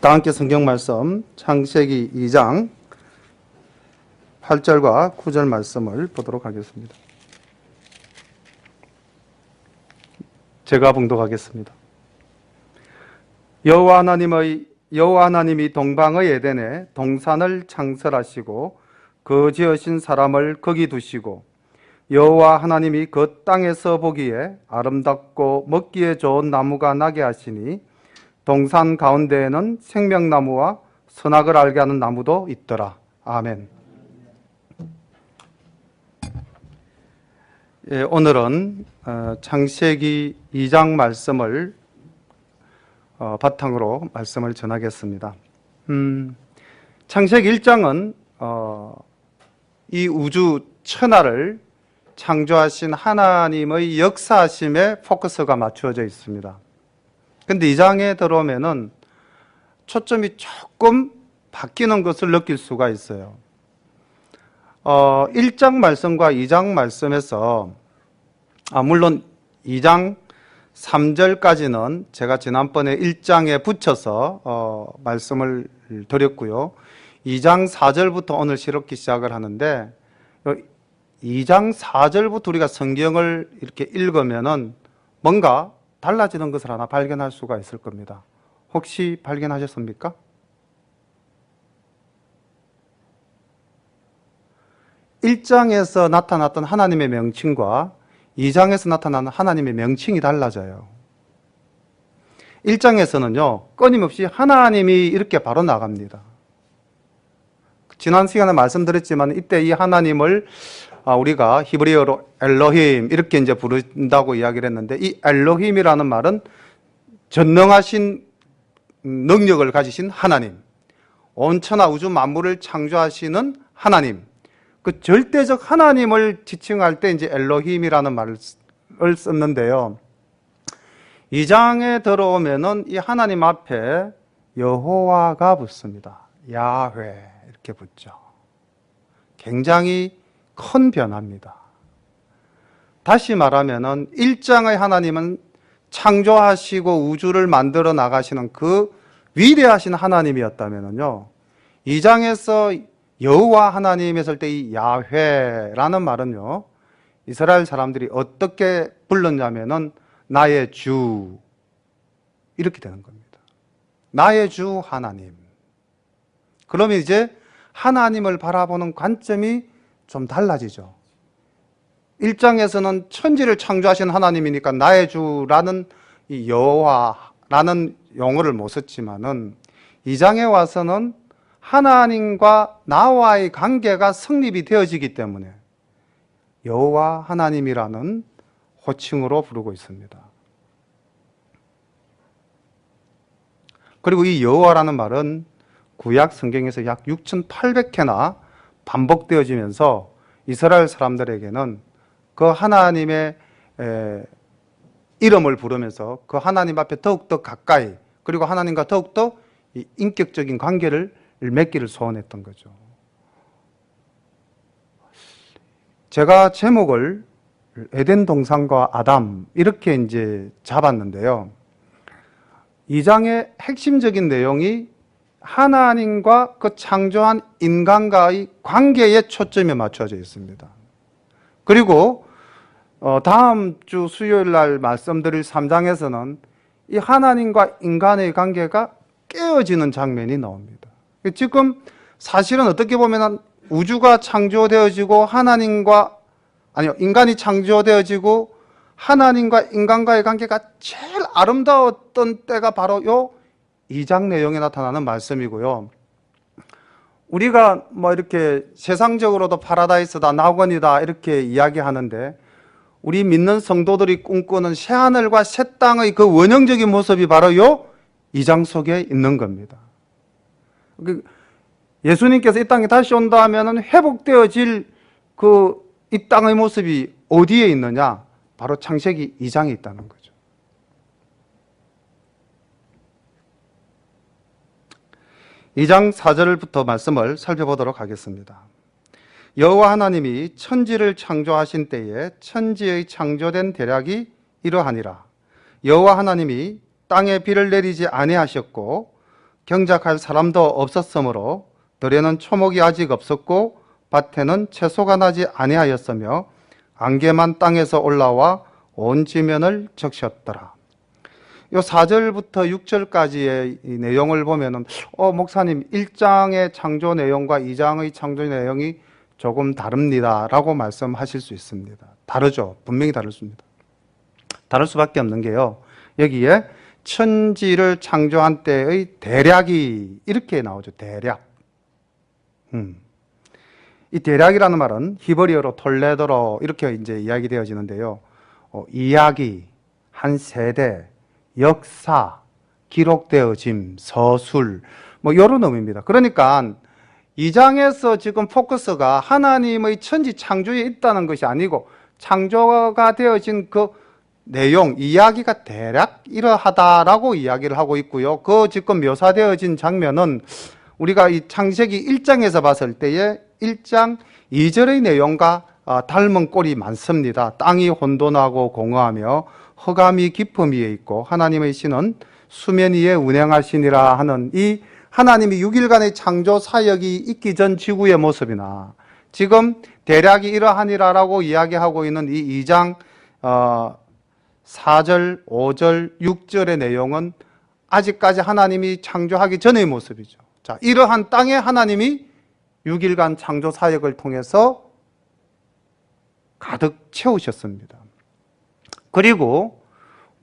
다 함께 성경 말씀 창세기 2장 8절과 9절 말씀을 보도록 하겠습니다. 제가 봉독하겠습니다. 여호와 하나님이 동방의 에덴에 동산을 창설하시고 그 지으신 사람을 거기 두시고 여호와 하나님이 그 땅에서 보기에 아름답고 먹기에 좋은 나무가 나게 하시니 동산 가운데에는 생명나무와 선악을 알게 하는 나무도 있더라. 아멘. 예, 오늘은 창세기 2장 말씀을 바탕으로 말씀을 전하겠습니다. 창세기 1장은 이 우주 천하를 창조하신 하나님의 역사하심에 포커스가 맞추어져 있습니다. 근데 2장에 들어오면은 초점이 조금 바뀌는 것을 느낄 수가 있어요. 1장 말씀과 2장 말씀에서 물론 2장 3절까지는 제가 지난번에 1장에 붙여서 말씀을 드렸고요. 2장 4절부터 오늘 실었기 시작을 하는데 2장 4절부터 우리가 성경을 이렇게 읽으면은 뭔가 달라지는 것을 하나 발견할 수가 있을 겁니다. 혹시 발견하셨습니까? 1장에서 나타났던 하나님의 명칭과 2장에서 나타나는 하나님의 명칭이 달라져요. 1장에서는요, 끊임없이 하나님이 이렇게 바로 나갑니다. 지난 시간에 말씀드렸지만 이때 이 하나님을 우리가 히브리어로 엘로힘 이렇게 이제 부른다고 이야기를 했는데, 이 엘로힘이라는 말은 전능하신 능력을 가지신 하나님, 온 천하 우주 만물을 창조하시는 하나님, 그 절대적 하나님을 지칭할 때 이제 엘로힘이라는 말을 썼는데요. 2장에 들어오면은 이 하나님 앞에 여호와가 붙습니다. 야훼 이렇게 붙죠. 굉장히 큰 변화입니다. 다시 말하면은 1장의 하나님은 창조하시고 우주를 만들어 나가시는 그 위대하신 하나님이었다면은요, 2장에서 여호와 하나님 했을 때 이 야훼라는 말은요, 이스라엘 사람들이 어떻게 불렀냐면은 나의 주 이렇게 되는 겁니다. 나의 주 하나님. 그러면 이제 하나님을 바라보는 관점이 좀 달라지죠. 1장에서는 천지를 창조하신 하나님이니까 나의 주라는 이 여호와라는 용어를 못 썼지만은 2장에 와서는 하나님과 나와의 관계가 성립이 되어지기 때문에 여호와 하나님이라는 호칭으로 부르고 있습니다. 그리고 이 여호와라는 말은 구약 성경에서 약 6,800회나 반복되어지면서 이스라엘 사람들에게는 그 하나님의 이름을 부르면서 그 하나님 앞에 더욱더 가까이, 그리고 하나님과 더욱더 인격적인 관계를 맺기를 소원했던 거죠. 제가 제목을 에덴 동산과 아담 이렇게 이제 잡았는데요. 2장의 핵심적인 내용이 하나님과 그 창조한 인간과의 관계에 초점이 맞춰져 있습니다. 그리고 다음 주 수요일 날 말씀드릴 3장에서는 이 하나님과 인간의 관계가 깨어지는 장면이 나옵니다. 지금 사실은 어떻게 보면 우주가 창조되어지고 인간이 창조되어지고 하나님과 인간과의 관계가 제일 아름다웠던 때가 바로 요 2장 내용에 나타나는 말씀이고요. 우리가 이렇게 세상적으로도 파라다이스다, 낙원이다 이렇게 이야기하는데, 우리 믿는 성도들이 꿈꾸는 새하늘과 새 땅의 그 원형적인 모습이 바로 요 2장 속에 있는 겁니다. 예수님께서 이 땅에 다시 온다 하면은 회복되어질 이 땅의 모습이 어디에 있느냐? 바로 창세기 2장에 있다는 거죠. 이 장 4절부터 말씀을 살펴보도록 하겠습니다. 여호와 하나님이 천지를 창조하신 때에 천지의 창조된 대략이 이러하니라. 여호와 하나님이 땅에 비를 내리지 아니하셨고 경작할 사람도 없었으므로 들에는 초목이 아직 없었고 밭에는 채소가 나지 아니하였으며 안개만 땅에서 올라와 온 지면을 적셨더라. 요 4절부터 6절까지의 이 내용을 보면은 목사님 1장의 창조 내용과 2장의 창조 내용이 조금 다릅니다 라고 말씀하실 수 있습니다. 다르죠. 분명히 다릅니다. 다를 수밖에 없는 게요, 여기에 천지를 창조한 때의 대략이 이렇게 나오죠. 대략. 이 대략이라는 말은 히브리어로 톨레도로 이렇게 이제 이야기되어지는데요. 이야기, 한 세대, 역사, 기록되어짐, 서술, 뭐 이런 의미입니다. 그러니까 2장에서 지금 포커스가 하나님의 천지 창조에 있다는 것이 아니고 창조가 되어진 그 내용, 이야기가 대략 이러하다라고 이야기를 하고 있고요. 그 지금 묘사되어진 장면은 우리가 이 창세기 1장에서 봤을 때의 1장 2절의 내용과 닮은 꼴이 많습니다. 땅이 혼돈하고 공허하며 흑암이 깊음 위에 있고 하나님의 신은 수면 위에 운행하시니라 하는 이 하나님이 6일간의 창조 사역이 있기 전 지구의 모습이나 지금 대략이 이러하니라라고 이야기하고 있는 이 2장 4절, 5절, 6절의 내용은 아직까지 하나님이 창조하기 전의 모습이죠. 자, 이러한 땅에 하나님이 6일간 창조 사역을 통해서 가득 채우셨습니다. 그리고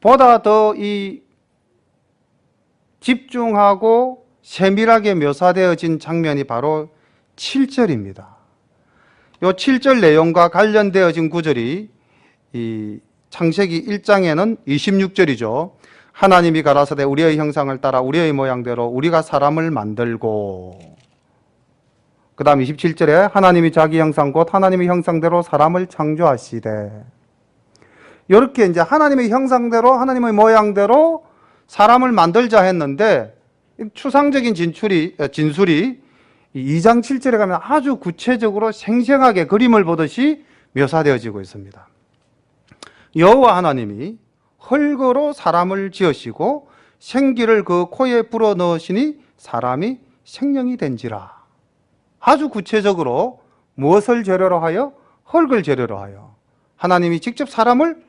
보다 더 이 집중하고 세밀하게 묘사되어진 장면이 바로 7절입니다. 이 7절 내용과 관련되어진 구절이 이 창세기 1장에는 26절이죠. 하나님이 가라사대 우리의 형상을 따라 우리의 모양대로 우리가 사람을 만들고, 그 다음 27절에 하나님이 자기 형상 곧 하나님의 형상대로 사람을 창조하시되, 이렇게 이제 하나님의 형상대로 하나님의 모양대로 사람을 만들자 했는데 추상적인 진술이 2장 7절에 가면 아주 구체적으로 생생하게 그림을 보듯이 묘사되어지고 있습니다. 여호와 하나님이 흙으로 사람을 지으시고 생기를 그 코에 불어넣으시니 사람이 생명이 된지라. 아주 구체적으로 무엇을 재료로 하여? 흙을 재료로 하여 하나님이 직접 사람을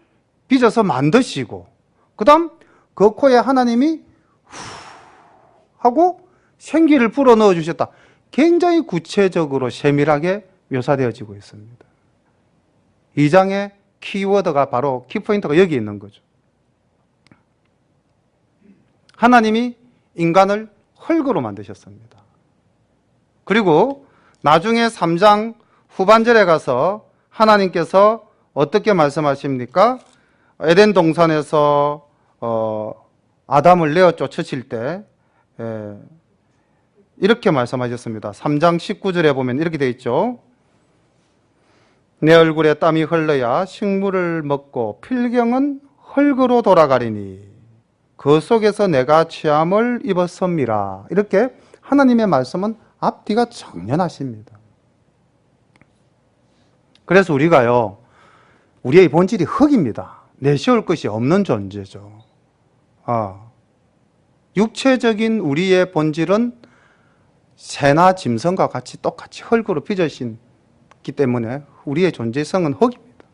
빚어서 만드시고, 그 다음 그 코에 하나님이 후 하고 생기를 불어넣어 주셨다. 굉장히 구체적으로 세밀하게 묘사되어지고 있습니다. 2장의 키워드가 바로 키포인트가 여기 있는 거죠. 하나님이 인간을 흙으로 만드셨습니다. 그리고 나중에 3장 후반절에 가서 하나님께서 어떻게 말씀하십니까? 에덴 동산에서 아담을 내어 쫓으실 때 이렇게 말씀하셨습니다. 3장 19절에 보면 이렇게 되어 있죠. 내 얼굴에 땀이 흘러야 식물을 먹고 필경은 흙으로 돌아가리니 그 속에서 내가 취함을 입었습니다. 이렇게 하나님의 말씀은 앞뒤가 정연하십니다. 그래서 우리가요, 우리의 본질이 흙입니다. 내세울 것이 없는 존재죠. 육체적인 우리의 본질은 새나 짐승과 같이 똑같이 흙으로 빚어졌기 때문에 우리의 존재성은 흙입니다.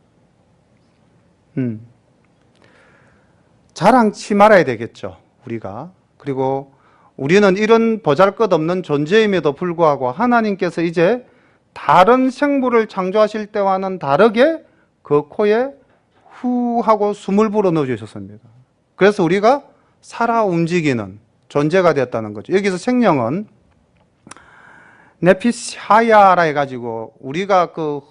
자랑치 말아야 되겠죠, 우리가. 그리고 우리는 이런 보잘것없는 존재임에도 불구하고 하나님께서 이제 다른 생물을 창조하실 때와는 다르게 그 코에 후 하고 숨을 불어넣어 주셨습니다. 그래서 우리가 살아 움직이는 존재가 되었다는 거죠. 여기서 생명은 네피샤야라 해가지고 우리가 그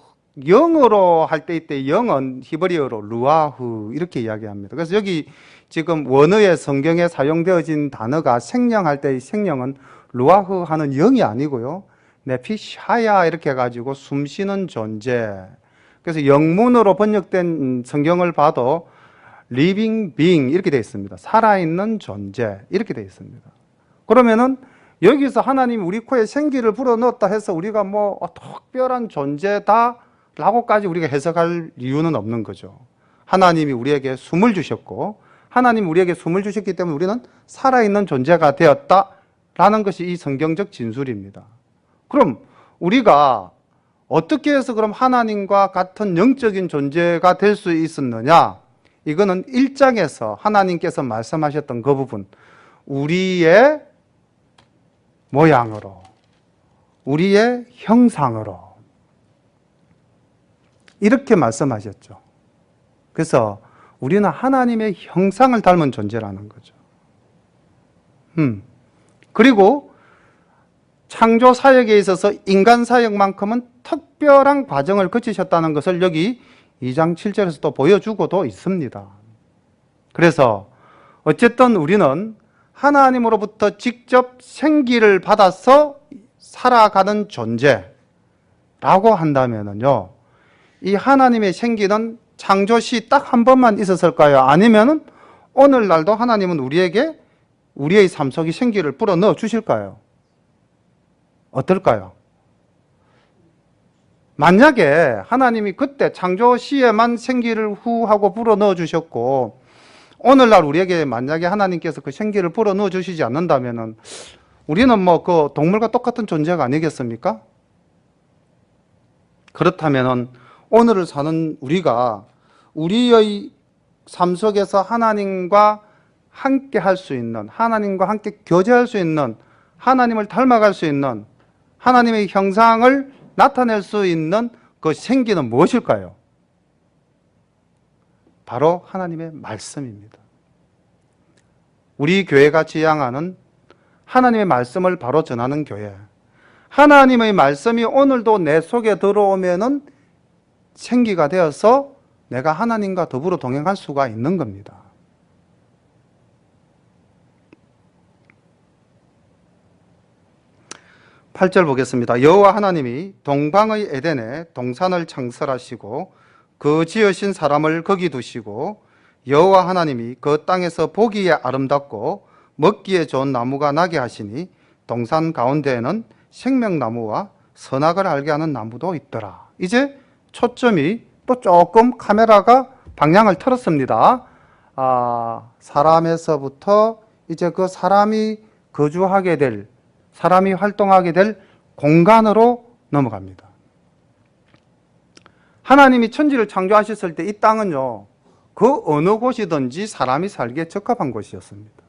영어로 할 때 이때 영은 히브리어로 루아흐 이렇게 이야기합니다. 그래서 여기 지금 원어의 성경에 사용되어진 단어가 생명할 때의 생명은 루아흐 하는 영이 아니고요, 네피샤야 이렇게 해가지고 숨쉬는 존재. 그래서 영문으로 번역된 성경을 봐도 living being 이렇게 되어 있습니다. 살아있는 존재 이렇게 되어 있습니다. 그러면은 여기서 하나님이 우리 코에 생기를 불어넣었다 해서 우리가 뭐 특별한 존재다 라고까지 우리가 해석할 이유는 없는 거죠. 하나님이 우리에게 숨을 주셨고 하나님이 우리에게 숨을 주셨기 때문에 우리는 살아있는 존재가 되었다 라는 것이 이 성경적 진술입니다. 그럼 우리가 어떻게 해서 그럼 하나님과 같은 영적인 존재가 될 수 있었느냐? 이거는 1장에서 하나님께서 말씀하셨던 그 부분, 우리의 모양으로, 우리의 형상으로 이렇게 말씀하셨죠. 그래서 우리는 하나님의 형상을 닮은 존재라는 거죠. 그리고 창조 사역에 있어서 인간 사역만큼은 특별한 과정을 거치셨다는 것을 여기 2장 7절에서 또 보여주고도 있습니다. 그래서 어쨌든 우리는 하나님으로부터 직접 생기를 받아서 살아가는 존재라고 한다면요, 이 하나님의 생기는 창조시 딱 한 번만 있었을까요? 아니면은 오늘날도 하나님은 우리에게 우리의 삶 속에 생기를 불어 넣어 주실까요? 어떨까요? 만약에 하나님이 그때 창조시에만 생기를 후하고 불어 넣어 주셨고 오늘날 우리에게 만약에 하나님께서 그 생기를 불어 넣어 주시지 않는다면은 우리는 뭐 그 동물과 똑같은 존재가 아니겠습니까? 그렇다면은 오늘을 사는 우리가 우리의 삶 속에서 하나님과 함께 할 수 있는, 하나님과 함께 교제할 수 있는, 하나님을 닮아갈 수 있는, 하나님의 형상을 나타낼 수 있는 그 생기는 무엇일까요? 바로 하나님의 말씀입니다. 우리 교회가 지향하는 하나님의 말씀을 바로 전하는 교회, 하나님의 말씀이 오늘도 내 속에 들어오면은 생기가 되어서 내가 하나님과 더불어 동행할 수가 있는 겁니다. 팔절 보겠습니다. 여호와 하나님이 동방의 에덴에 동산을 창설하시고 그 지으신 사람을 거기 두시고 여호와 하나님이 그 땅에서 보기에 아름답고 먹기에 좋은 나무가 나게 하시니 동산 가운데에는 생명나무와 선악을 알게 하는 나무도 있더라. 이제 초점이 또 조금 카메라가 방향을 틀었습니다. 사람에서부터 이제 그 사람이 거주하게 될, 사람이 활동하게 될 공간으로 넘어갑니다. 하나님이 천지를 창조하셨을 때 이 땅은요, 그 어느 곳이든지 사람이 살기에 적합한 곳이었습니다.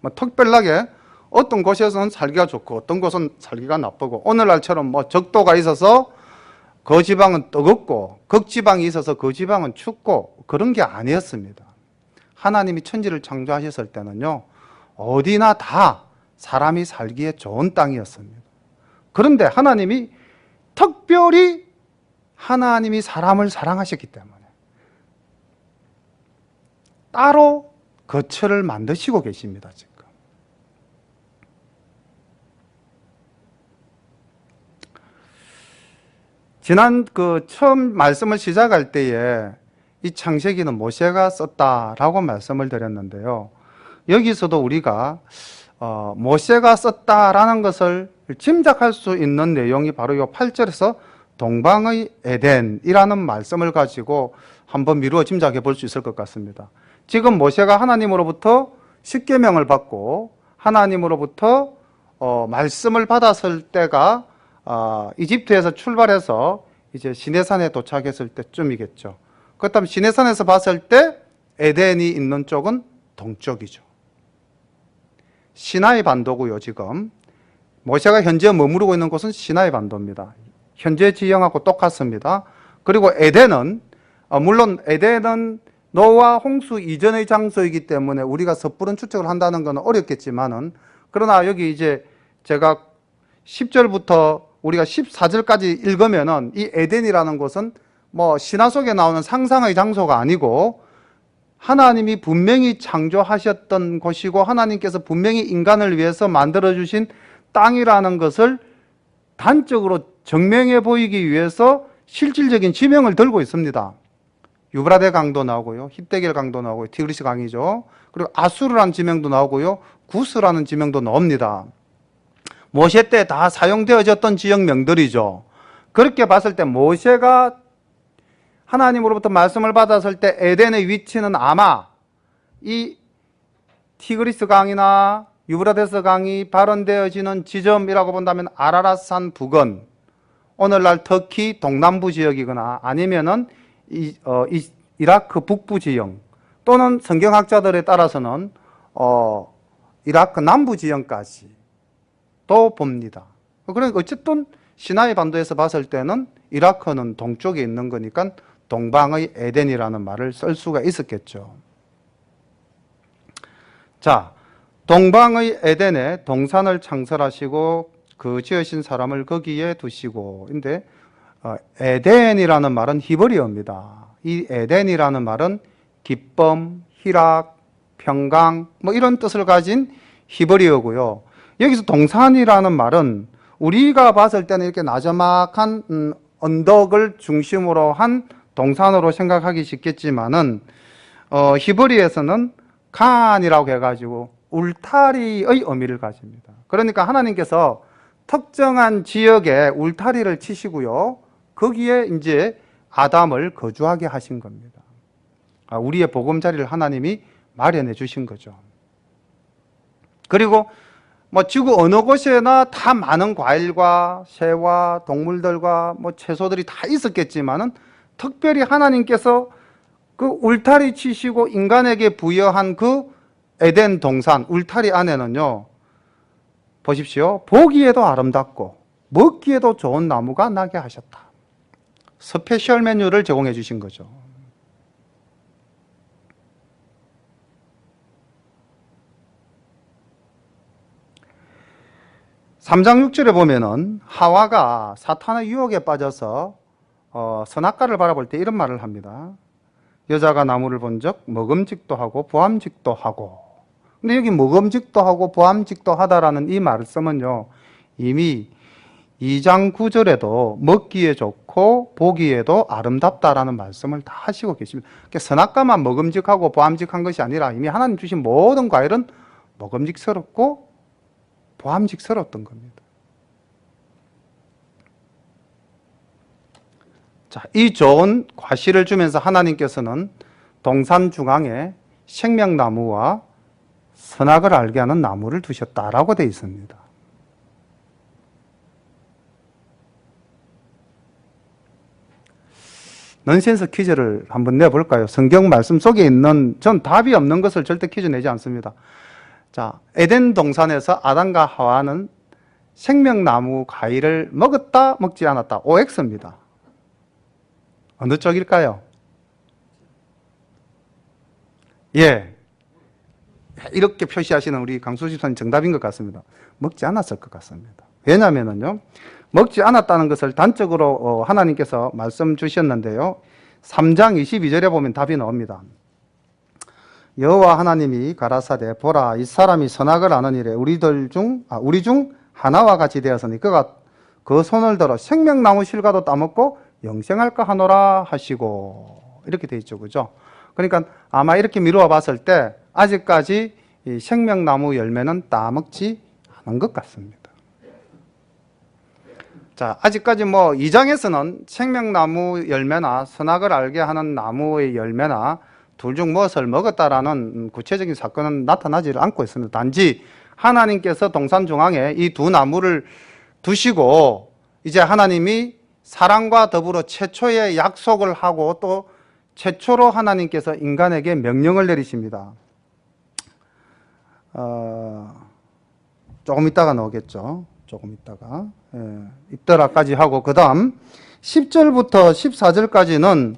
뭐 특별하게 어떤 곳에서는 살기가 좋고 어떤 곳은 살기가 나쁘고, 오늘날처럼 뭐 적도가 있어서 그 지방은 뜨겁고 극지방이 있어서 그 지방은 춥고 그런 게 아니었습니다. 하나님이 천지를 창조하셨을 때는요, 어디나 다 사람이 살기에 좋은 땅이었습니다. 그런데 하나님이 특별히 하나님이 사람을 사랑하셨기 때문에 따로 거처를 만드시고 계십니다. 지금 지난 처음 말씀을 시작할 때에 이 창세기는 모세가 썼다라고 말씀을 드렸는데요, 여기서도 우리가 모세가 썼다라는 것을 짐작할 수 있는 내용이 바로 이 8절에서 동방의 에덴이라는 말씀을 가지고 한번 미루어 짐작해 볼 수 있을 것 같습니다. 지금 모세가 하나님으로부터 십계명을 받고 하나님으로부터 말씀을 받았을 때가 이집트에서 출발해서 이제 시내산에 도착했을 때쯤이겠죠. 그렇다면 시내산에서 봤을 때 에덴이 있는 쪽은 동쪽이죠. 시나이 반도고요. 지금 모세가 현재 머무르고 있는 곳은 시나이 반도입니다. 현재 지형하고 똑같습니다. 그리고 에덴은 물론 에덴은 노아 홍수 이전의 장소이기 때문에 우리가 섣부른 추측을 한다는 건 어렵겠지만은, 그러나 여기 이제 제가 10절부터 우리가 14절까지 읽으면은 이 에덴이라는 곳은 뭐 신화 속에 나오는 상상의 장소가 아니고 하나님이 분명히 창조하셨던 곳이고 하나님께서 분명히 인간을 위해서 만들어주신 땅이라는 것을 단적으로 증명해 보이기 위해서 실질적인 지명을 들고 있습니다. 유브라데 강도 나오고요, 히데겔 강도 나오고요, 티그리스 강이죠. 그리고 아수르라는 지명도 나오고요, 구스라는 지명도 나옵니다. 모세 때 다 사용되어졌던 지역명들이죠. 그렇게 봤을 때 모세가 하나님으로부터 말씀을 받았을 때 에덴의 위치는 아마 이 티그리스 강이나 유브라데스 강이 발원되어지는 지점이라고 본다면 아라랏산 부근, 오늘날 터키 동남부 지역이거나 아니면은 이라크 북부 지형, 또는 성경학자들에 따라서는 이라크 남부 지형까지 또 봅니다. 그러니까 어쨌든 시나이 반도에서 봤을 때는 이라크는 동쪽에 있는 거니까 동방의 에덴이라는 말을 쓸 수가 있었겠죠. 자, 동방의 에덴에 동산을 창설하시고 그 지으신 사람을 거기에 두시고. 근데 에덴이라는 말은 히브리어입니다. 이 에덴이라는 말은 기쁨, 희락, 평강 뭐 이런 뜻을 가진 히브리어고요. 여기서 동산이라는 말은 우리가 봤을 때는 이렇게 나저막한 언덕을 중심으로 한 동산으로 생각하기 쉽겠지만은 히브리에서는 칸이라고 해가지고 울타리의 의미를 가집니다. 그러니까 하나님께서 특정한 지역에 울타리를 치시고요, 거기에 이제 아담을 거주하게 하신 겁니다. 우리의 보금자리를 하나님이 마련해 주신 거죠. 그리고 뭐 지구 어느 곳에나 다 많은 과일과 새와 동물들과 뭐 채소들이 다 있었겠지만은 특별히 하나님께서 그 울타리 치시고 인간에게 부여한 그 에덴 동산 울타리 안에는요, 보십시오, 보기에도 아름답고 먹기에도 좋은 나무가 나게 하셨다. 스페셜 메뉴를 제공해 주신 거죠. 삼 장 6절에 보면은 하와가 사탄의 유혹에 빠져서 선악과를 바라볼 때 이런 말을 합니다. 여자가 나무를 본 적 먹음직도 하고 보암직도 하고. 근데 여기 먹음직도 하고 보암직도 하다라는 이 말씀은요, 이미 2장 9절에도 먹기에 좋고 보기에도 아름답다라는 말씀을 다 하시고 계십니다. 그러니까 선악과만 먹음직하고 보암직한 것이 아니라 이미 하나님 주신 모든 과일은 먹음직스럽고 보암직스러웠던 겁니다. 자, 이 좋은 과실을 주면서 하나님께서는 동산 중앙에 생명나무와 선악을 알게 하는 나무를 두셨다라고 되어 있습니다. 넌센스 퀴즈를 한번 내볼까요? 성경 말씀 속에 있는, 전 답이 없는 것을 절대 퀴즈 내지 않습니다. 자, 에덴 동산에서 아담과 하와는 생명나무 과일을 먹었다, 먹지 않았다. OX입니다. 어느 쪽일까요? 예. 이렇게 표시하시는 우리 강수 집사님 정답인 것 같습니다. 먹지 않았을 것 같습니다. 왜냐하면요, 먹지 않았다는 것을 단적으로 하나님께서 말씀 주셨는데요, 3장 22절에 보면 답이 나옵니다. 여호와 하나님이 가라사대 보라, 이 사람이 선악을 아는 일에 우리 중 하나와 같이 되었으니 그가 그 손을 들어 생명나무 실과도 따먹고 영생할까 하노라 하시고, 이렇게 돼 있죠, 그죠? 그러니까 아마 이렇게 미루어 봤을 때 아직까지 이 생명나무 열매는 따먹지 않은 것 같습니다. 자, 아직까지 뭐 2장에서는 생명나무 열매나 선악을 알게 하는 나무의 열매나 둘 중 무엇을 먹었다라는 구체적인 사건은 나타나지 않고 있습니다. 단지 하나님께서 동산 중앙에 이 두 나무를 두시고 이제 하나님이 사랑과 더불어 최초의 약속을 하고 또 최초로 하나님께서 인간에게 명령을 내리십니다. 조금 있다가 나오겠죠. 조금 있다가. 있더라까지 하고, 그 다음 10절부터 14절까지는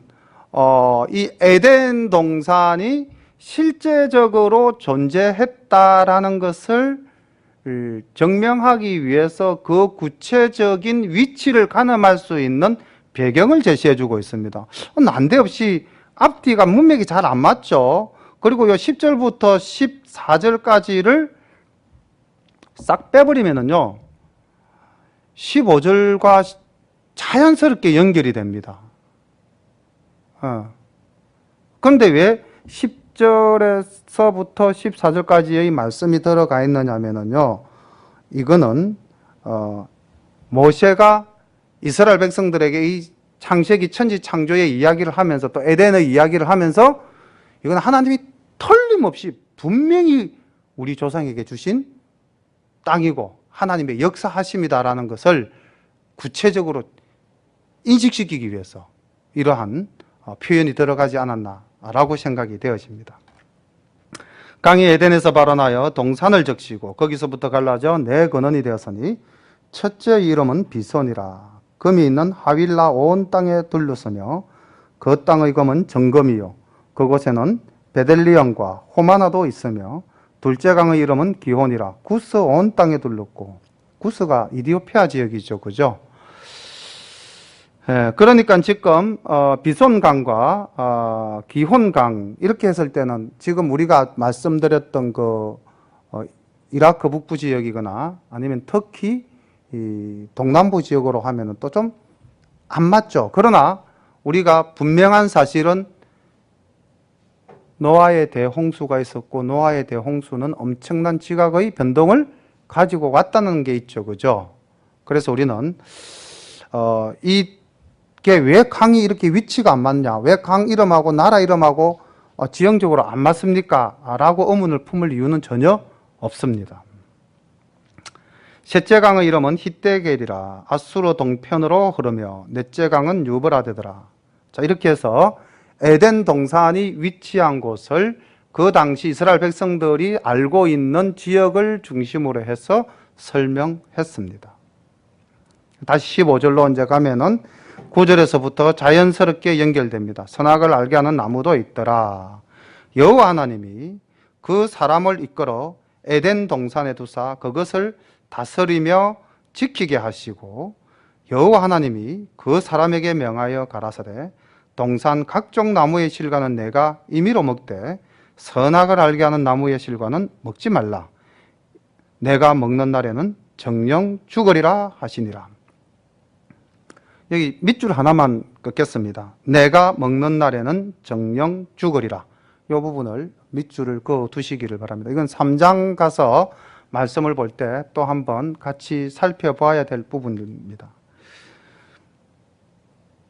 이 에덴 동산이 실제적으로 존재했다라는 것을 증명하기 위해서 그 구체적인 위치를 가늠할 수 있는 배경을 제시해 주고 있습니다. 난데없이 앞뒤가 문맥이 잘 안 맞죠. 그리고 요 10절부터 14절까지를 싹 빼버리면은요, 15절과 자연스럽게 연결이 됩니다. 그런데 왜 10절에서부터 14절까지의 말씀이 들어가 있느냐면요, 이거는 모세가 이스라엘 백성들에게 이 창세기 천지 창조의 이야기를 하면서 또 에덴의 이야기를 하면서 이건 하나님이 틀림없이 분명히 우리 조상에게 주신 땅이고 하나님의 역사하심이다라는 것을 구체적으로 인식시키기 위해서 이러한 표현이 들어가지 않았나라고 생각이 되어집니다. 강이 에덴에서 발원하여 동산을 적시고 거기서부터 갈라져 네 근원이 되었으니 첫째 이름은 비손이라. 금이 있는 하윌라 온 땅에 둘러서며 그 땅의 금은 정금이요 그곳에는 베델리엄과 호마나도 있으며 둘째 강의 이름은 기혼이라. 구스 온 땅에 둘렀고, 구스가 이디오피아 지역이죠, 그죠? 그러니까 지금 비손강과 기혼강 이렇게 했을 때는 지금 우리가 말씀드렸던 이라크 북부 지역이거나 아니면 터키 이 동남부 지역으로 하면은 또 좀 안 맞죠. 그러나 우리가 분명한 사실은 노아의 대홍수가 있었고 노아의 대홍수는 엄청난 지각의 변동을 가지고 왔다는 게 있죠, 그죠? 그래서 우리는 이게 왜 강이 이렇게 위치가 안 맞냐, 왜 강 이름하고 나라 이름하고 지형적으로 안 맞습니까? 라고 의문을 품을 이유는 전혀 없습니다. 셋째 강의 이름은 히데겔이라. 아수르 동편으로 흐르며 넷째 강은 유브라데더라. 자, 이렇게 해서 에덴 동산이 위치한 곳을 그 당시 이스라엘 백성들이 알고 있는 지역을 중심으로 해서 설명했습니다. 다시 15절로 이제 가면은 9절에서부터 자연스럽게 연결됩니다. 선악을 알게 하는 나무도 있더라. 여호와 하나님이 그 사람을 이끌어 에덴 동산에 두사 그것을 다스리며 지키게 하시고 여호와 하나님이 그 사람에게 명하여 가라사대 동산 각종 나무의 실과는 내가 임의로 먹되 선악을 알게 하는 나무의 실과는 먹지 말라. 내가 먹는 날에는 정령 죽으리라 하시니라. 여기 밑줄 하나만 긋겠습니다. 내가 먹는 날에는 정령 죽으리라. 이 부분을 밑줄을 그어 두시기를 바랍니다. 이건 3장 가서 말씀을 볼 때 또 한번 같이 살펴봐야 될 부분입니다.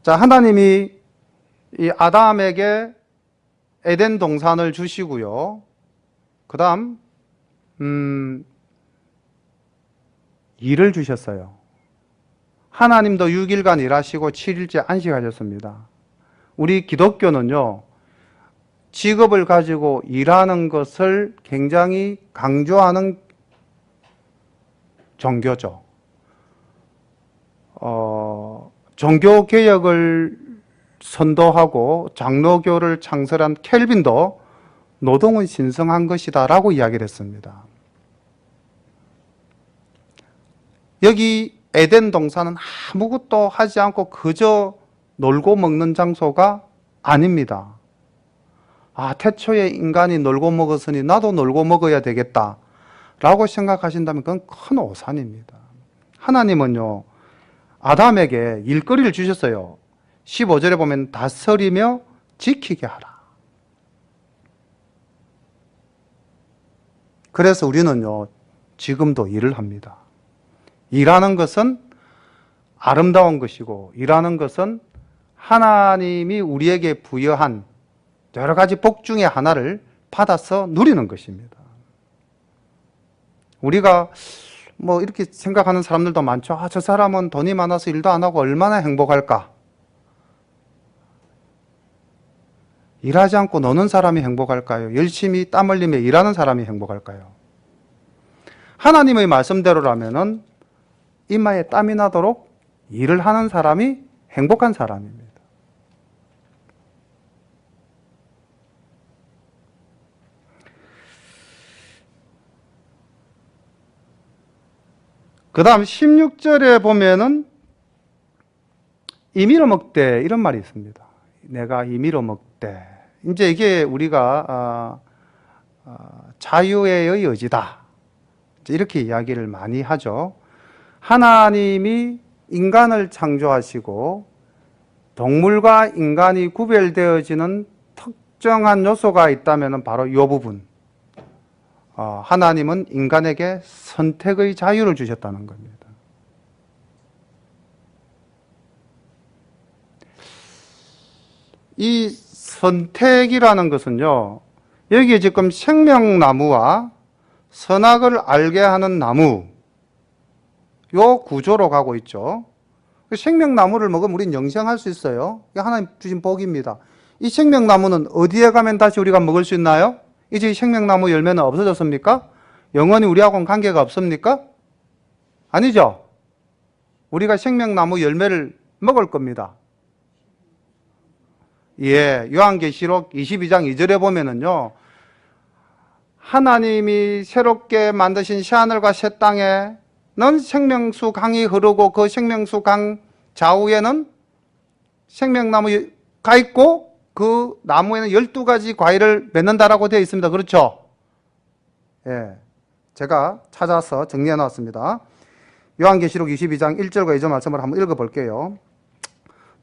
자, 하나님이 이 아담에게 에덴 동산을 주시고요. 그 다음 일을 주셨어요. 하나님도 6일간 일하시고 7일째 안식하셨습니다. 우리 기독교는요, 직업을 가지고 일하는 것을 굉장히 강조하는 종교죠. 종교개혁을 선도하고 장로교를 창설한 켈빈도 노동은 신성한 것이다 라고 이야기를 했습니다. 여기 에덴 동산은 아무것도 하지 않고 그저 놀고 먹는 장소가 아닙니다. 태초에 인간이 놀고 먹었으니 나도 놀고 먹어야 되겠다 라고 생각하신다면 그건 큰 오산입니다. 하나님은요, 아담에게 일거리를 주셨어요. 15절에 보면 다스리며 지키게 하라. 그래서 우리는요, 지금도 일을 합니다. 일하는 것은 아름다운 것이고, 일하는 것은 하나님이 우리에게 부여한 여러 가지 복 중에 하나를 받아서 누리는 것입니다. 우리가 이렇게 생각하는 사람들도 많죠. 저 사람은 돈이 많아서 일도 안 하고 얼마나 행복할까? 일하지 않고 노는 사람이 행복할까요? 열심히 땀 흘리며 일하는 사람이 행복할까요? 하나님의 말씀대로라면은 이마에 땀이 나도록 일을 하는 사람이 행복한 사람입니다. 그 다음 16절에 보면은 임의로 먹되 이런 말이 있습니다. 내가 임의로 먹되. 이제 이게 우리가 자유의 의지다 이렇게 이야기를 많이 하죠. 하나님이 인간을 창조하시고 동물과 인간이 구별되어지는 특정한 요소가 있다면 바로 이 부분. 하나님은 인간에게 선택의 자유를 주셨다는 겁니다. 이 선택이라는 것은요, 여기에 지금 생명나무와 선악을 알게 하는 나무, 요 구조로 가고 있죠. 생명나무를 먹으면 우린 영생할 수 있어요. 이게 하나님 주신 복입니다. 이 생명나무는 어디에 가면 다시 우리가 먹을 수 있나요? 이제 이 생명나무 열매는 없어졌습니까? 영원히 우리하고는 관계가 없습니까? 아니죠. 우리가 생명나무 열매를 먹을 겁니다. 예, 요한계시록 22장 2절에 보면은요, 하나님이 새롭게 만드신 새하늘과 새 땅에는 생명수 강이 흐르고 그 생명수 강 좌우에는 생명나무가 있고 그 나무에는 12가지 과일을 맺는다라고 되어 있습니다. 그렇죠? 예, 제가 찾아서 정리해 놨습니다. 요한계시록 22장 1절과 2절 말씀을 한번 읽어볼게요.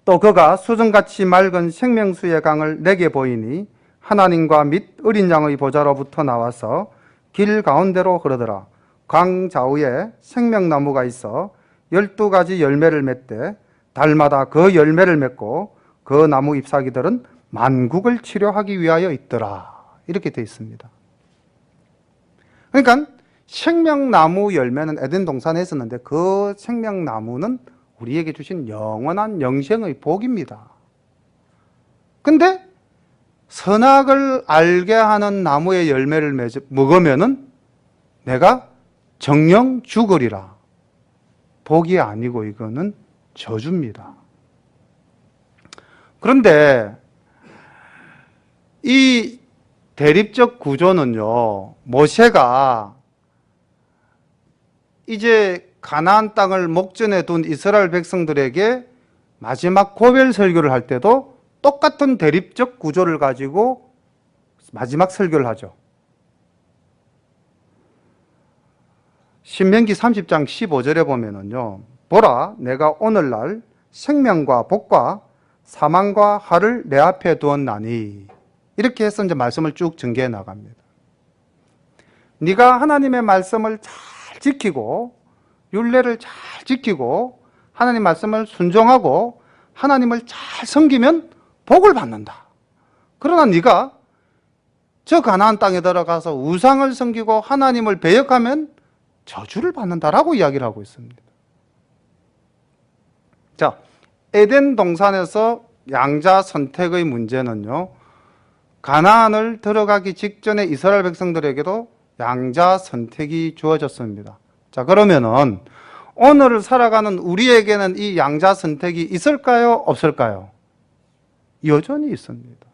또 그가 수정같이 맑은 생명수의 강을 내게 보이니 하나님과 및 어린 양의 보좌로부터 나와서 길 가운데로 흐르더라. 강 좌우에 생명나무가 있어 12가지 열매를 맺되 달마다 그 열매를 맺고 그 나무 잎사귀들은 만국을 치료하기 위하여 있더라. 이렇게 되어 있습니다. 그러니까 생명나무 열매는 에덴 동산에 있었는데 그 생명나무는 우리에게 주신 영원한 영생의 복입니다. 근데 선악을 알게 하는 나무의 열매를 먹으면은 내가 정령 죽으리라. 복이 아니고 이거는 저주입니다. 그런데 이 대립적 구조는요, 모세가 이제 가나안 땅을 목전에 둔 이스라엘 백성들에게 마지막 고별 설교를 할 때도 똑같은 대립적 구조를 가지고 마지막 설교를 하죠. 신명기 30장 15절에 보면은요, 보라, 내가 오늘날 생명과 복과 사망과 화를 내 앞에 두었나니, 이렇게 해서 이제 말씀을 쭉 전개해 나갑니다. 네가 하나님의 말씀을 잘 지키고 율례를 잘 지키고 하나님 말씀을 순종하고 하나님을 잘 섬기면 복을 받는다. 그러나 네가 저 가나안 땅에 들어가서 우상을 섬기고 하나님을 배역하면 저주를 받는다라고 이야기를 하고 있습니다. 자, 에덴 동산에서 양자 선택의 문제는요, 가나안을 들어가기 직전에 이스라엘 백성들에게도 양자 선택이 주어졌습니다. 자, 그러면은 오늘을 살아가는 우리에게는 이 양자 선택이 있을까요? 없을까요? 여전히 있습니다.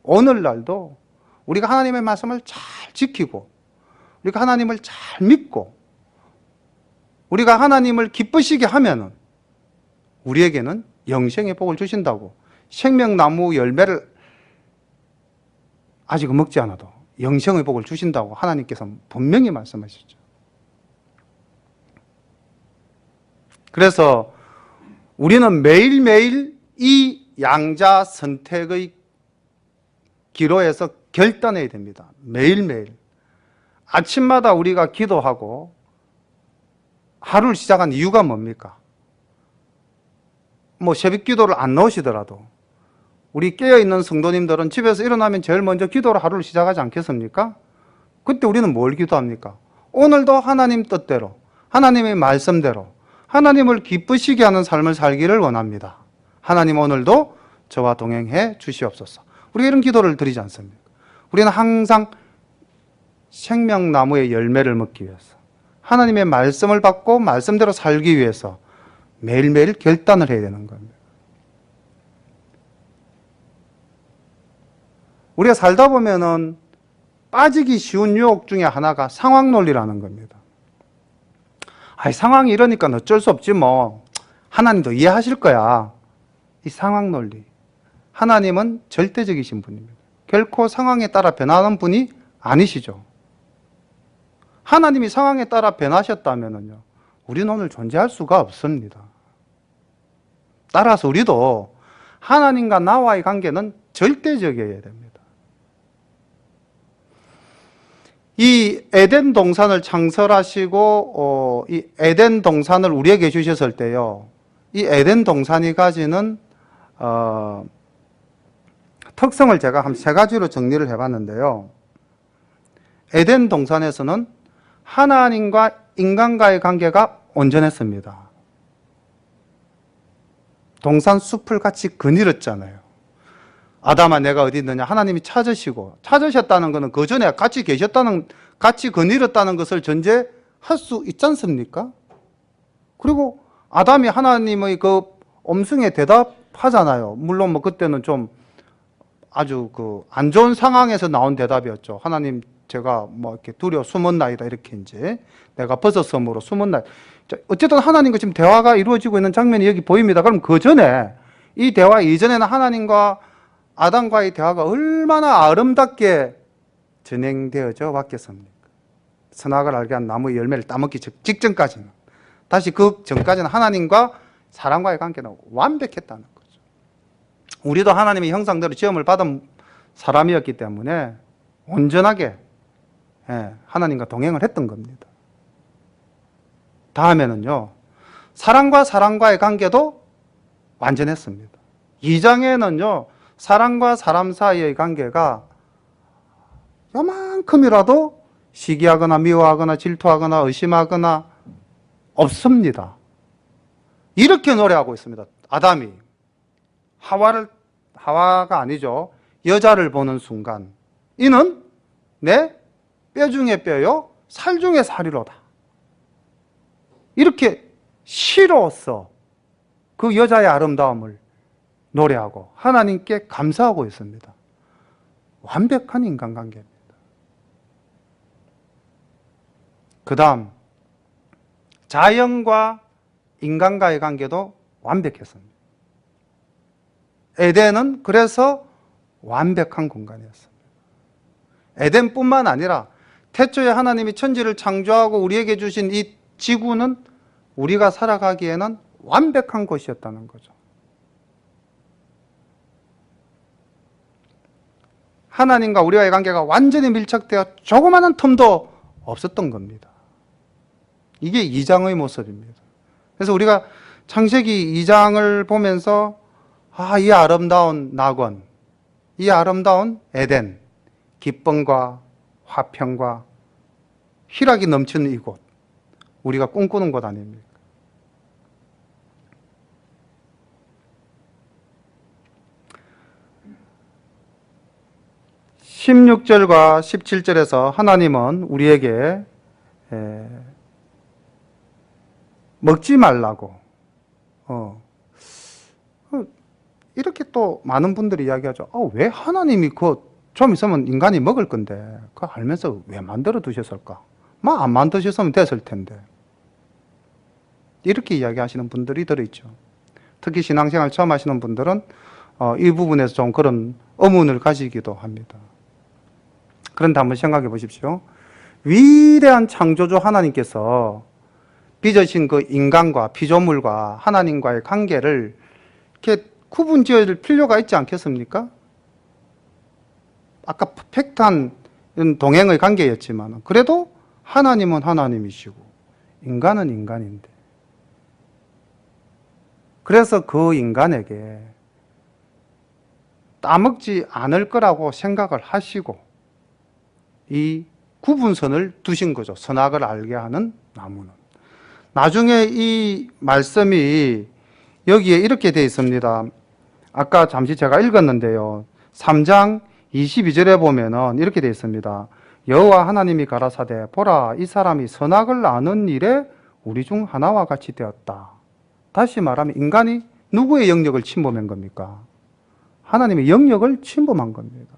오늘날도 우리가 하나님의 말씀을 잘 지키고 우리가 하나님을 잘 믿고 우리가 하나님을 기쁘시게 하면은 우리에게는 영생의 복을 주신다고, 생명나무 열매를 아직 먹지 않아도 영생의 복을 주신다고 하나님께서 분명히 말씀하셨죠. 그래서 우리는 매일매일 이 양자 선택의 기로에서 결단해야 됩니다. 매일매일. 아침마다 우리가 기도하고 하루를 시작한 이유가 뭡니까? 뭐 새벽 기도를 안 넣으시더라도 우리 깨어있는 성도님들은 집에서 일어나면 제일 먼저 기도로 하루를 시작하지 않겠습니까? 그때 우리는 뭘 기도합니까? 오늘도 하나님 뜻대로, 하나님의 말씀대로 하나님을 기쁘시게 하는 삶을 살기를 원합니다. 하나님 오늘도 저와 동행해 주시옵소서. 우리가 이런 기도를 드리지 않습니까? 우리는 항상 생명나무의 열매를 먹기 위해서, 하나님의 말씀을 받고 말씀대로 살기 위해서 매일매일 결단을 해야 되는 겁니다. 우리가 살다 보면은 빠지기 쉬운 유혹 중에 하나가 상황 논리라는 겁니다. 아이, 상황이 이러니까 어쩔 수 없지 뭐. 하나님도 이해하실 거야. 이 상황 논리. 하나님은 절대적이신 분입니다. 결코 상황에 따라 변하는 분이 아니시죠. 하나님이 상황에 따라 변하셨다면요, 우리는 오늘 존재할 수가 없습니다. 따라서 우리도 하나님과 나와의 관계는 절대적이어야 됩니다. 이 에덴 동산을 창설하시고 이 에덴 동산을 우리에게 주셨을 때요, 이 에덴 동산이 가지는 특성을 제가 한 세 가지로 정리를 해봤는데요. 에덴 동산에서는 하나님과 인간과의 관계가 온전했습니다. 동산 숲을 같이 거닐었잖아요. 아담아 내가 어디 있느냐 하나님이 찾으셨다는 것은 그 전에 같이 거닐었다는 것을 전제할 수 있지 않습니까? 그리고 아담이 하나님의 그 음성에 대답하잖아요. 물론 뭐 그때는 좀 아주 그 안 좋은 상황에서 나온 대답이었죠. 하나님 제가 뭐 이렇게 두려워 숨었나이다 이렇게 이제 내가 버섯섬으로 숨었나이다. 어쨌든 하나님과 지금 대화가 이루어지고 있는 장면이 여기 보입니다. 그럼 그 전에 이 대화 이전에는 하나님과 아담과의 대화가 얼마나 아름답게 진행되어져 왔겠습니까? 선악을 알게 한 나무의 열매를 따먹기 직전까지는. 다시 그 전까지는 하나님과 사람과의 관계는 완벽했다는 거죠. 우리도 하나님의 형상대로 지음을 받은 사람이었기 때문에 온전하게 하나님과 동행을 했던 겁니다. 다음에는요, 사람과 사람과의 관계도 완전했습니다. 2장에는요, 사람과 사람 사이의 관계가 요만큼이라도 시기하거나 미워하거나 질투하거나 의심하거나 없습니다. 이렇게 노래하고 있습니다. 아담이 하와가 아니죠. 여자를 보는 순간 이는 내 뼈 중에 뼈요 살 중에 살이로다. 이렇게 시로서 그 여자의 아름다움을 노래하고 하나님께 감사하고 있습니다. 완벽한 인간관계입니다. 그 다음 자연과 인간과의 관계도 완벽했습니다. 에덴은 그래서 완벽한 공간이었습니다. 에덴뿐만 아니라 태초에 하나님이 천지를 창조하고 우리에게 주신 이 지구는 우리가 살아가기에는 완벽한 곳이었다는 거죠. 하나님과 우리와의 관계가 완전히 밀착되어 조그마한 틈도 없었던 겁니다. 이게 2장의 모습입니다. 그래서 우리가 창세기 2장을 보면서 이 아름다운 낙원, 이 아름다운 에덴, 기쁨과 화평과 희락이 넘치는 이곳, 우리가 꿈꾸는 곳 아닙니까? (16절과 17절에서) 하나님은 우리에게 먹지 말라고 이렇게 또 많은 분들이 이야기하죠. 왜 하나님이 좀 있으면 인간이 먹을 건데 그거 알면서 왜 만들어 두셨을까? 안 만드셨으면 됐을 텐데. 이렇게 이야기하시는 분들이 들어있죠. 특히 신앙생활 처음 하시는 분들은 이 부분에서 좀 그런 의문을 가지기도 합니다. 그런데 한번 생각해 보십시오. 위대한 창조주 하나님께서 빚으신 그 인간과 피조물과 하나님과의 관계를 이렇게 구분 지어줄 필요가 있지 않겠습니까? 아까 퍼펙트한 동행의 관계였지만 그래도 하나님은 하나님이시고 인간은 인간인데, 그래서 그 인간에게 따먹지 않을 거라고 생각을 하시고 이 구분선을 두신 거죠. 선악을 알게 하는 나무는. 나중에 이 말씀이 여기에 이렇게 되어 있습니다. 아까 잠시 제가 읽었는데요. 3장 22절에 보면은 이렇게 되어 있습니다. 여호와 하나님이 가라사대 보라 이 사람이 선악을 아는 일에 우리 중 하나와 같이 되었다. 다시 말하면 인간이 누구의 영역을 침범한 겁니까? 하나님의 영역을 침범한 겁니다.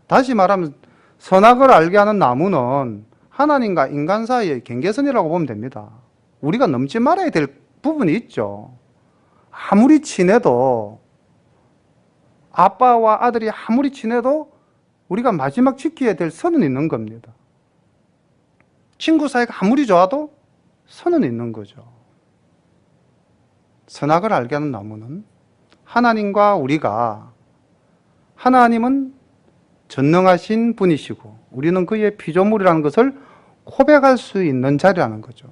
다시 말하면 선악을 알게 하는 나무는 하나님과 인간 사이의 경계선이라고 보면 됩니다. 우리가 넘지 말아야 될 부분이 있죠. 아무리 친해도, 아빠와 아들이 아무리 친해도 우리가 마지막 지켜야 될 선은 있는 겁니다. 친구 사이가 아무리 좋아도 선은 있는 거죠. 선악을 알게 하는 나무는 하나님과 우리가, 하나님은 전능하신 분이시고 우리는 그의 피조물이라는 것을 고백할 수 있는 자리라는 거죠.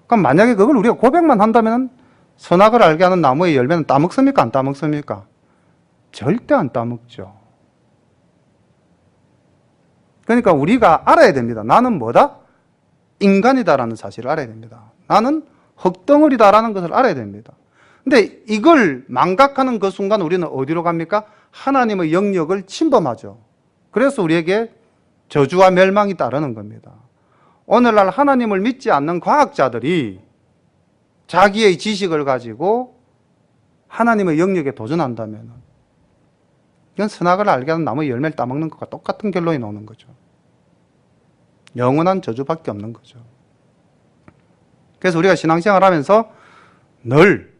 그럼 만약에 그걸 우리가 고백만 한다면 선악을 알게 하는 나무의 열매는 따먹습니까? 안 따먹습니까? 절대 안 따먹죠. 그러니까 우리가 알아야 됩니다. 나는 뭐다? 인간이다라는 사실을 알아야 됩니다. 나는 흙덩어리다라는 것을 알아야 됩니다. 근데 이걸 망각하는 그 순간 우리는 어디로 갑니까? 하나님의 영역을 침범하죠. 그래서 우리에게 저주와 멸망이 따르는 겁니다. 오늘날 하나님을 믿지 않는 과학자들이 자기의 지식을 가지고 하나님의 영역에 도전한다면 이건 선악을 알게 하는 나무의 열매를 따먹는 것과 똑같은 결론이 나오는 거죠. 영원한 저주밖에 없는 거죠. 그래서 우리가 신앙생활 하면서 늘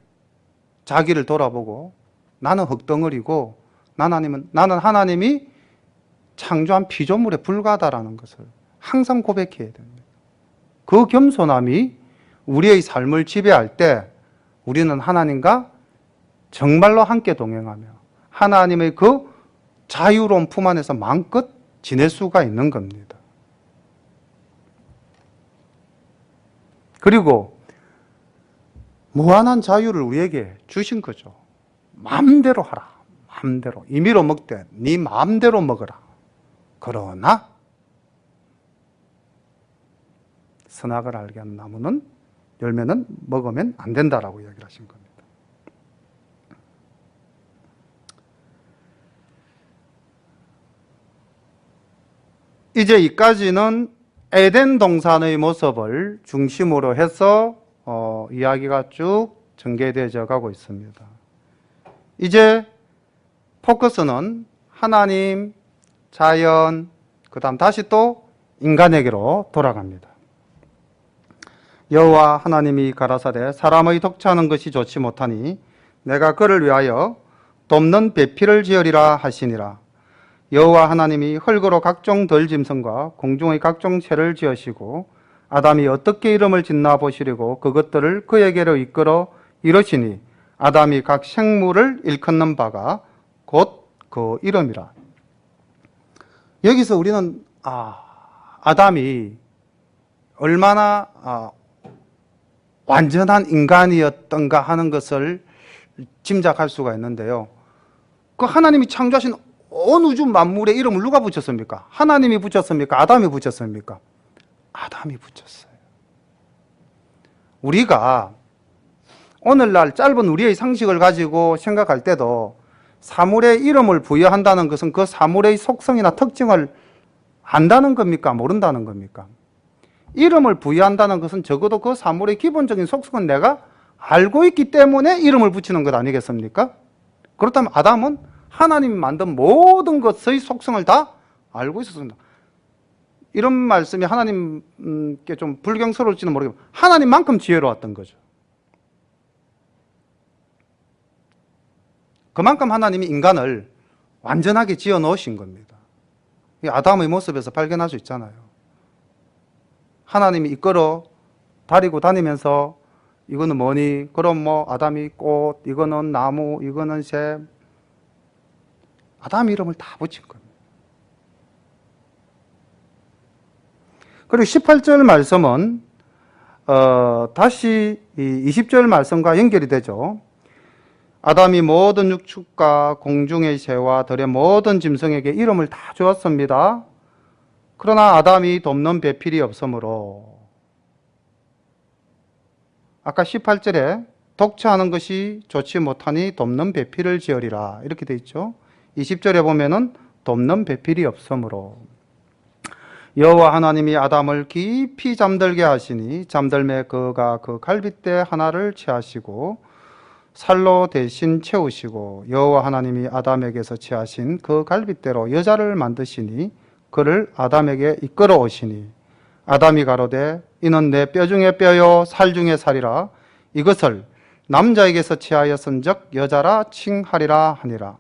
자기를 돌아보고 나는 흙덩어리고 나는 하나님이 창조한 피조물에 불과하다라는 것을 항상 고백해야 됩니다. 그 겸손함이 우리의 삶을 지배할 때 우리는 하나님과 정말로 함께 동행하며 하나님의 그 자유로운 품 안에서 마음껏 지낼 수가 있는 겁니다. 그리고 무한한 자유를 우리에게 주신 거죠. 마음대로 하라. 마음대로. 임의로 먹되 네 마음대로 먹어라. 그러나 선악을 알게 하는 나무는 열매는 먹으면 안 된다라고 이야기를 하신 겁니다. 이제 이까지는 에덴 동산의 모습을 중심으로 해서 이야기가 쭉 전개되어 가고 있습니다. 이제 포커스는 하나님, 자연, 그 다음 다시 또 인간에게로 돌아갑니다. 여호와 하나님이 가라사대 사람의 독차하는 것이 좋지 못하니 내가 그를 위하여 돕는 배필을 지으리라 하시니라. 여호와 하나님이 흙으로 각종 들짐승과 공중의 각종 새를 지으시고 아담이 어떻게 이름을 짓나 보시려고 그것들을 그에게로 이끌어 이르시니 아담이 각 생물을 일컫는 바가 곧 그 이름이라. 여기서 우리는 아담이 얼마나 완전한 인간이었던가 하는 것을 짐작할 수가 있는데요. 그 하나님이 창조하신 온 우주 만물의 이름을 누가 붙였습니까? 하나님이 붙였습니까? 아담이 붙였습니까? 아담이 붙였어요. 우리가 오늘날 짧은 우리의 상식을 가지고 생각할 때도 사물의 이름을 부여한다는 것은 그 사물의 속성이나 특징을 안다는 겁니까? 모른다는 겁니까? 이름을 부여한다는 것은 적어도 그 사물의 기본적인 속성은 내가 알고 있기 때문에 이름을 붙이는 것 아니겠습니까? 그렇다면 아담은 하나님이 만든 모든 것의 속성을 다 알고 있었습니다. 이런 말씀이 하나님께 좀 불경스러울지는 모르겠지만 하나님만큼 지혜로웠던 거죠. 그만큼 하나님이 인간을 완전하게 지어 넣으신 겁니다. 이 아담의 모습에서 발견할 수 있잖아요. 하나님이 이끌어 다리고 다니면서 이거는 뭐니? 그럼 뭐 아담이 꽃, 이거는 나무, 이거는 새. 아담 이름을 다 붙인 겁니다. 그리고 18절 말씀은 다시 이 20절 말씀과 연결이 되죠. 아담이 모든 육축과 공중의 새와 들의 모든 짐승에게 이름을 다 주었습니다. 그러나 아담이 돕는 배필이 없으므로 아까 18절에 독차하는 것이 좋지 못하니 돕는 배필을 지으리라 이렇게 돼 있죠. 20절에 보면은 돕는 배필이 없으므로 여호와 하나님이 아담을 깊이 잠들게 하시니 잠들매 그가 그 갈빗대 하나를 취하시고 살로 대신 채우시고 여호와 하나님이 아담에게서 취하신 그 갈빗대로 여자를 만드시니 그를 아담에게 이끌어 오시니 아담이 가로되 이는 내 뼈 중에 뼈요 살 중에 살이라 이것을 남자에게서 취하였은즉 여자라 칭하리라 하니라.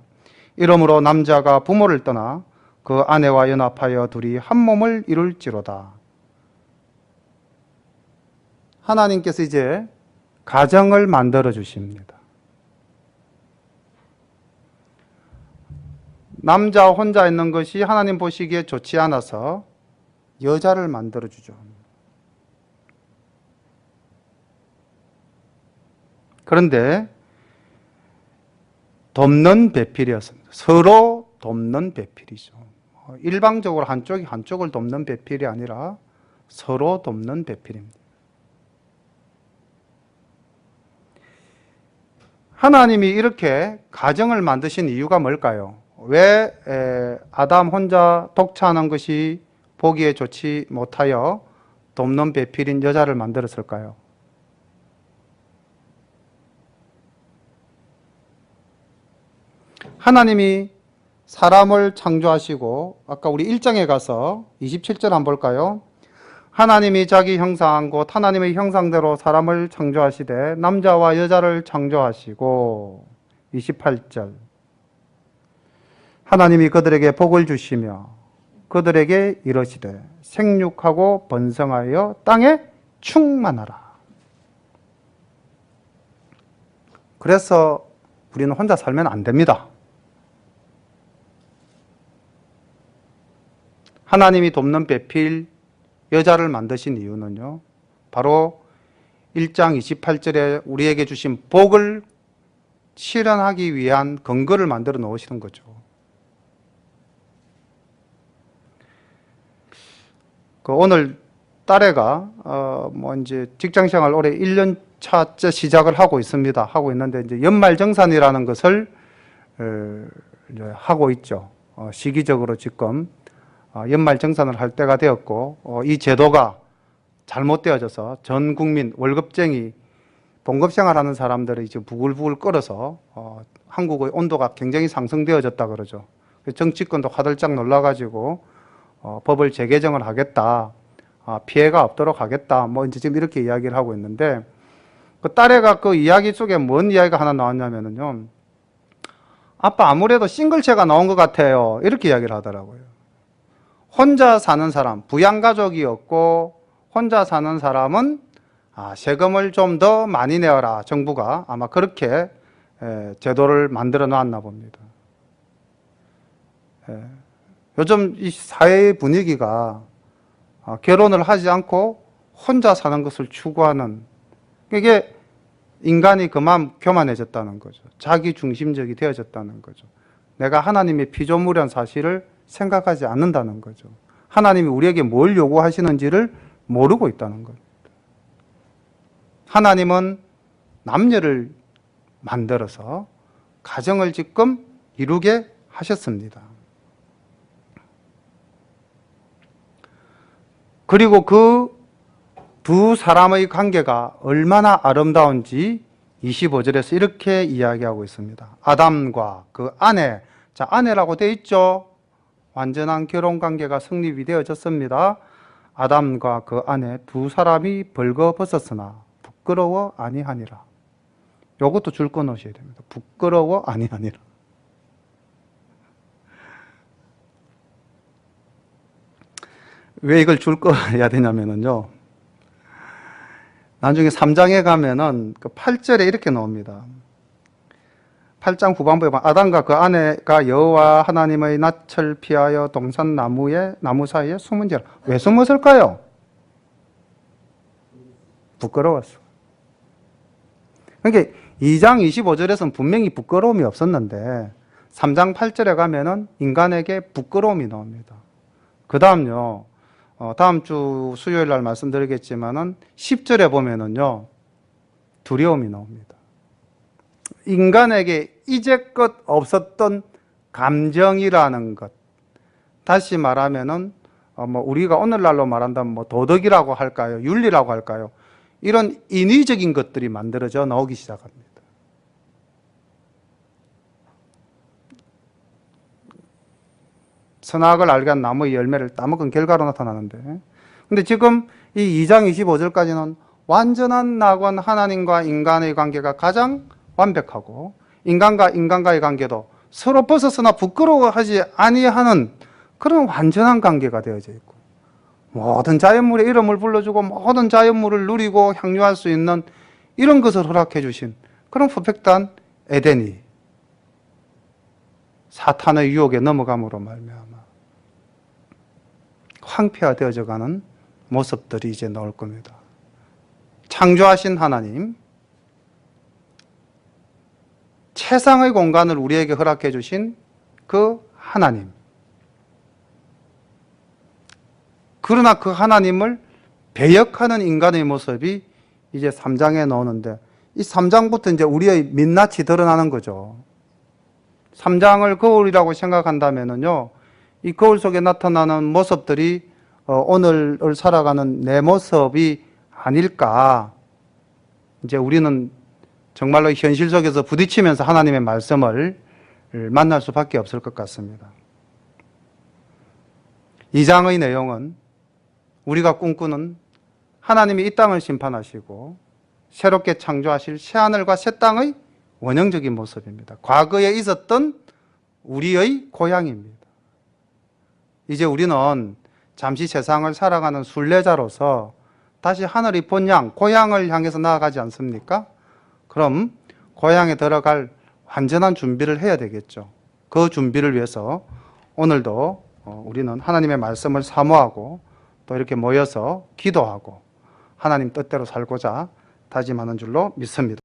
이러므로 남자가 부모를 떠나 그 아내와 연합하여 둘이 한 몸을 이룰지로다. 하나님께서 이제 가정을 만들어 주십니다. 남자 혼자 있는 것이 하나님 보시기에 좋지 않아서 여자를 만들어 주죠. 그런데 돕는 배필이었습니다. 서로 돕는 배필이죠. 일방적으로 한쪽이 한쪽을 돕는 배필이 아니라 서로 돕는 배필입니다. 하나님이 이렇게 가정을 만드신 이유가 뭘까요? 왜 아담 혼자 독차하는 것이 보기에 좋지 못하여 돕는 배필인 여자를 만들었을까요? 하나님이 사람을 창조하시고 아까 우리 1장에 가서 27절 한번 볼까요? 하나님이 자기 형상 곧 하나님의 형상대로 사람을 창조하시되 남자와 여자를 창조하시고 28절 하나님이 그들에게 복을 주시며 그들에게 이르시되 생육하고 번성하여 땅에 충만하라. 그래서 우리는 혼자 살면 안 됩니다. 하나님이 돕는 배필 여자를 만드신 이유는요, 바로 1장 28절에 우리에게 주신 복을 실현하기 위한 근거를 만들어 놓으시는 거죠. 오늘 딸애가 이제 직장생활 올해 1년 차째 시작을 하고 있습니다. 하고 있는데 이제 연말정산이라는 것을 이제 하고 있죠. 시기적으로 지금 연말정산을 할 때가 되었고, 이 제도가 잘못되어져서 전 국민 월급쟁이 봉급생활하는 사람들이 이제 부글부글 끓어서 한국의 온도가 굉장히 상승되어졌다 그러죠. 정치권도 화들짝 놀라가지고 법을 재개정을 하겠다, 피해가 없도록 하겠다, 이제 지금 이렇게 이야기를 하고 있는데, 그 딸애가 그 이야기 속에 뭔 이야기가 하나 나왔냐면요, 아빠 아무래도 싱글체가 나온 것 같아요, 이렇게 이야기를 하더라고요. 혼자 사는 사람, 부양가족이었고 혼자 사는 사람은 세금을 좀 더 많이 내어라, 정부가 아마 그렇게 제도를 만들어 놨나 봅니다. 요즘 이 사회의 분위기가 결혼을 하지 않고 혼자 사는 것을 추구하는, 이게 인간이 그만 교만해졌다는 거죠. 자기 중심적이 되어졌다는 거죠. 내가 하나님의 피조물이라는 사실을 생각하지 않는다는 거죠. 하나님이 우리에게 뭘 요구하시는지를 모르고 있다는 겁니다. 하나님은 남녀를 만들어서 가정을 지금 이루게 하셨습니다. 그리고 그 두 사람의 관계가 얼마나 아름다운지 25절에서 이렇게 이야기하고 있습니다. 아담과 그 아내, 자, 아내라고 되어 있죠. 완전한 결혼관계가 성립이 되어졌습니다. 아담과 그 아내 두 사람이 벌거벗었으나 부끄러워 아니하니라. 요것도 줄 거 넣으셔야 됩니다. 부끄러워 아니하니라. 왜 이걸 줄 거 해야 되냐면요, 나중에 3장에 가면은 그 8절에 이렇게 나옵니다. 8장 후반부에 보면 아담과 그 아내가 여호와 하나님의 낯을 피하여 동산 나무 사이에 숨은지라. 왜 숨었을까요? 부끄러웠어. 그러니까 2장 25절에서는 분명히 부끄러움이 없었는데 3장 8절에 가면은 인간에게 부끄러움이 나옵니다. 그 다음요, 다음 주 수요일 날 말씀드리겠지만은 10절에 보면은요, 두려움이 나옵니다. 인간에게 이제껏 없었던 감정이라는 것. 다시 말하면은, 우리가 오늘날로 말한다면 도덕이라고 할까요? 윤리라고 할까요? 이런 인위적인 것들이 만들어져 나오기 시작합니다. 선악을 알게 한 나무의 열매를 따먹은 결과로 나타나는데, 근데 지금 이 2장 25절까지는 완전한 낙원 하나님과 인간의 관계가 가장 완벽하고, 인간과 인간과의 관계도 서로 벗어서나 부끄러워하지 아니하는 그런 완전한 관계가 되어져 있고, 모든 자연물의 이름을 불러주고 모든 자연물을 누리고 향유할 수 있는 이런 것을 허락해 주신 그런 퍼펙트한 에덴이 사탄의 유혹에 넘어감으로 말미암아 황폐화되어져 가는 모습들이 이제 나올 겁니다. 창조하신 하나님, 최상의 공간을 우리에게 허락해 주신 그 하나님, 그러나 그 하나님을 배역하는 인간의 모습이 이제 3장에 나오는데, 이 3장부터 이제 우리의 민낯이 드러나는 거죠. 3장을 거울이라고 생각한다면은요, 이 거울 속에 나타나는 모습들이 오늘을 살아가는 내 모습이 아닐까. 이제 우리는 정말로 현실 속에서 부딪히면서 하나님의 말씀을 만날 수밖에 없을 것 같습니다. 2장의 내용은 우리가 꿈꾸는 하나님이 이 땅을 심판하시고 새롭게 창조하실 새하늘과 새 땅의 원형적인 모습입니다. 과거에 있었던 우리의 고향입니다. 이제 우리는 잠시 세상을 살아가는 순례자로서 다시 하늘의 본향, 고향을 향해서 나아가지 않습니까? 그럼 고향에 들어갈 완전한 준비를 해야 되겠죠. 그 준비를 위해서 오늘도 우리는 하나님의 말씀을 사모하고 또 이렇게 모여서 기도하고 하나님 뜻대로 살고자 다짐하는 줄로 믿습니다.